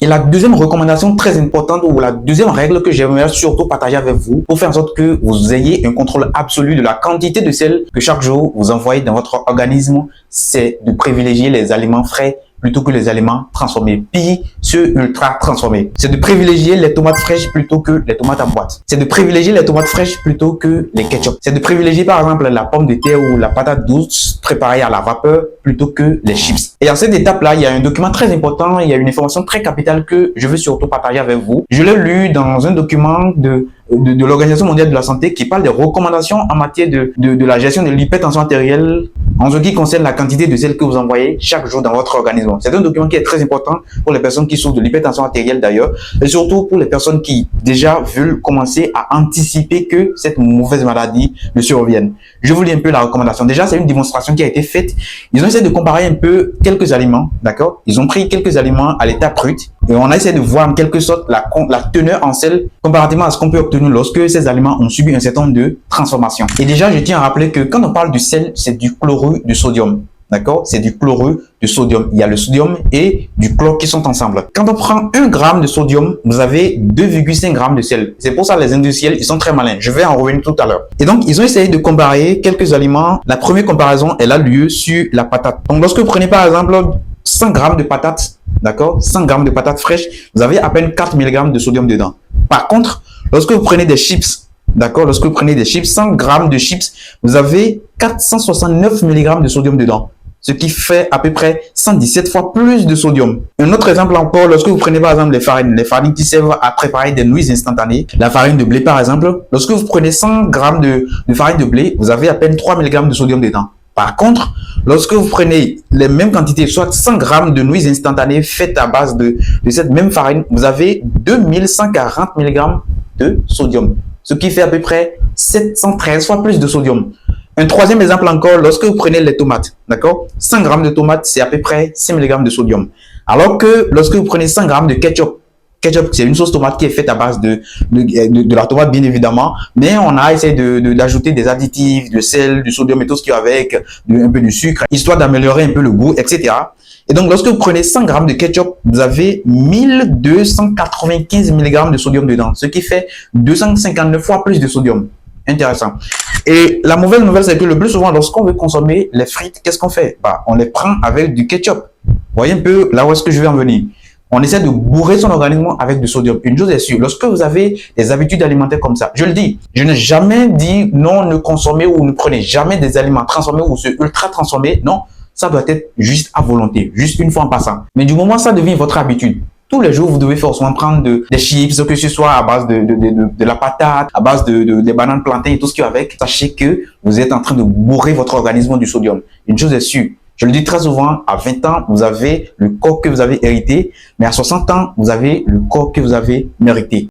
Et la deuxième recommandation très importante ou la deuxième règle que j'aimerais surtout partager avec vous pour faire en sorte que vous ayez un contrôle absolu de la quantité de sel que chaque jour vous envoyez dans votre organisme, c'est de privilégier les aliments frais plutôt que les aliments transformés, puis ceux ultra transformés. C'est de privilégier les tomates fraîches plutôt que les tomates en boîte. C'est de privilégier les tomates fraîches plutôt que les ketchup. C'est de privilégier par exemple la pomme de terre ou la patate douce préparée à la vapeur plutôt que les chips. Et en cette étape-là, il y a un document très important, il y a une information très capitale que je veux surtout partager avec vous. Je l'ai lu dans un document de l'Organisation mondiale de la santé qui parle des recommandations en matière de la gestion de l'hypertension artérielle en ce qui concerne la quantité de sel que vous envoyez chaque jour dans votre organisme. C'est un document qui est très important pour les personnes qui souffrent de l'hypertension artérielle d'ailleurs, et surtout pour les personnes qui déjà veulent commencer à anticiper que cette mauvaise maladie ne survienne. Je vous lis un peu la recommandation. Déjà, c'est une démonstration qui a été faite. Ils ont essayé de comparer un peu quelques aliments, d'accord? Ils ont pris quelques aliments à l'état brut et on a essayé de voir en quelque sorte la teneur en sel comparativement à ce qu'on peut obtenir lorsque ces aliments ont subi un certain nombre de transformations. Et déjà, je tiens à rappeler que quand on parle du sel, c'est du chlorure de sodium. D'accord? C'est du chlorure de sodium. Il y a le sodium et du chlore qui sont ensemble. Quand on prend 1 gramme de sodium, vous avez 2,5 grammes de sel. C'est pour ça les industriels, ils sont très malins. Je vais en revenir tout à l'heure. Et donc, ils ont essayé de comparer quelques aliments. La première comparaison, elle a lieu sur la patate. Donc, lorsque vous prenez par exemple 100 grammes de patates, d'accord? 100 grammes de patates fraîches, vous avez à peine 4 mg de sodium dedans. Par contre, lorsque vous prenez des chips, d'accord? Lorsque vous prenez des chips, 100 grammes de chips, vous avez 469 mg de sodium dedans. Ce qui fait à peu près 117 fois plus de sodium. Un autre exemple encore, lorsque vous prenez par exemple les farines qui servent à préparer des nouilles instantanées, la farine de blé par exemple, lorsque vous prenez 100 grammes de farine de blé, vous avez à peine 3 mg de sodium dedans. Par contre, lorsque vous prenez les mêmes quantités, soit 100 grammes de nouilles instantanées faites à base de cette même farine, vous avez 2140 mg de sodium. Ce qui fait à peu près 713 fois plus de sodium. Un troisième exemple encore, lorsque vous prenez les tomates, d'accord? 100 grammes de tomates, c'est à peu près 6 mg de sodium. Alors que lorsque vous prenez 100 grammes de ketchup, c'est une sauce tomate qui est faite à base de la tomate bien évidemment, mais on a essayé d'ajouter des additifs, de sel, du sodium et tout ce qui est avec, un peu de sucre, histoire d'améliorer un peu le goût, etc. Et donc, lorsque vous prenez 100 grammes de ketchup, vous avez 1295 mg de sodium dedans, ce qui fait 259 fois plus de sodium. Intéressant. Et la mauvaise nouvelle, c'est que le plus souvent, lorsqu'on veut consommer les frites, qu'est-ce qu'on fait? On les prend avec du ketchup. Vous voyez un peu là où est-ce que je vais en venir. On essaie de bourrer son organisme avec du sodium. Une chose est sûre, lorsque vous avez des habitudes alimentaires comme ça, je le dis, je n'ai jamais dit non, ne consommez ou ne prenez jamais des aliments transformés ou ceux ultra transformés. Non, ça doit être juste à volonté, juste une fois en passant. Mais du moment où ça devient votre habitude, tous les jours, vous devez forcément prendre des chips, que ce soit à base de la patate, à base des bananes plantains et tout ce qui est avec. Sachez que vous êtes en train de bourrer votre organisme du sodium. Une chose est sûre, je le dis très souvent, à 20 ans, vous avez le corps que vous avez hérité, mais à 60 ans, vous avez le corps que vous avez mérité.